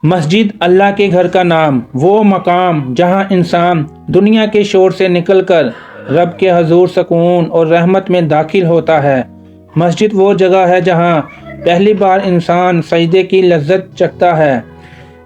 مسجد اللہ کے گھر کا نام، وہ مقام جہاں انسان دنیا کے شور سے نکل کر رب کے حضور سکون اور رحمت میں داخل ہوتا ہے۔ مسجد وہ جگہ ہے جہاں پہلی بار انسان سجدے کی لذت چکھتا ہے،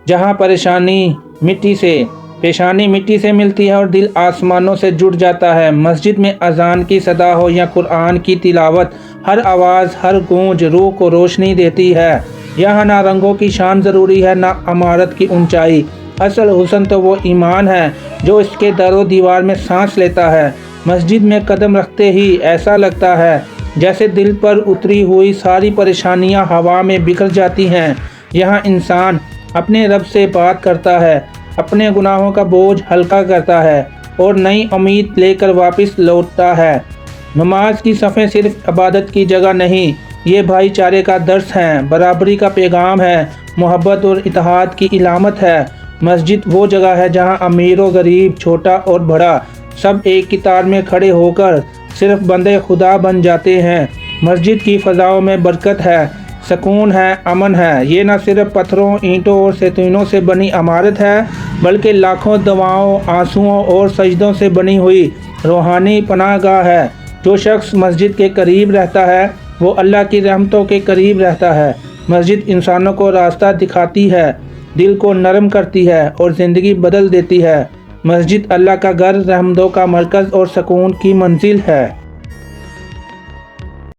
جہاں پیشانی مٹی سے ملتی ہے اور دل آسمانوں سے جڑ جاتا ہے۔ مسجد میں اذان کی صدا ہو یا قرآن کی تلاوت، ہر آواز، ہر گونج روح کو روشنی دیتی ہے۔ یہاں نہ رنگوں کی شان ضروری ہے، نہ عمارت کی اونچائی، اصل حسن تو وہ ایمان ہے جو اس کے در و دیوار میں سانس لیتا ہے۔ مسجد میں قدم رکھتے ہی ایسا لگتا ہے جیسے دل پر اتری ہوئی ساری پریشانیاں ہوا میں بکھر جاتی ہیں۔ یہاں انسان اپنے رب سے بات کرتا ہے، اپنے گناہوں کا بوجھ ہلکا کرتا ہے اور نئی امید لے کر واپس لوٹتا ہے۔ نماز کی صفیں صرف عبادت کی جگہ نہیں، یہ بھائی چارے کا درس ہے، برابری کا پیغام ہے، محبت اور اتحاد کی علامت ہے۔ مسجد وہ جگہ ہے جہاں امیر و غریب، چھوٹا اور بڑا، سب ایک قطار میں کھڑے ہو کر صرف بندے خدا بن جاتے ہیں۔ مسجد کی فضاؤں میں برکت ہے، سکون ہے، امن ہے۔ یہ نہ صرف پتھروں، اینٹوں اور ستونوں سے بنی عمارت ہے، بلکہ لاکھوں دعاؤں، آنسوؤں اور سجدوں سے بنی ہوئی روحانی پناہ گاہ ہے۔ جو شخص مسجد کے قریب رہتا ہے وہ اللہ کی رحمتوں کے قریب رہتا ہے۔ مسجد انسانوں کو راستہ دکھاتی ہے، دل کو نرم کرتی ہے اور زندگی بدل دیتی ہے۔ مسجد اللہ کا گھر، رحمتوں کا مرکز اور سکون کی منزل ہے۔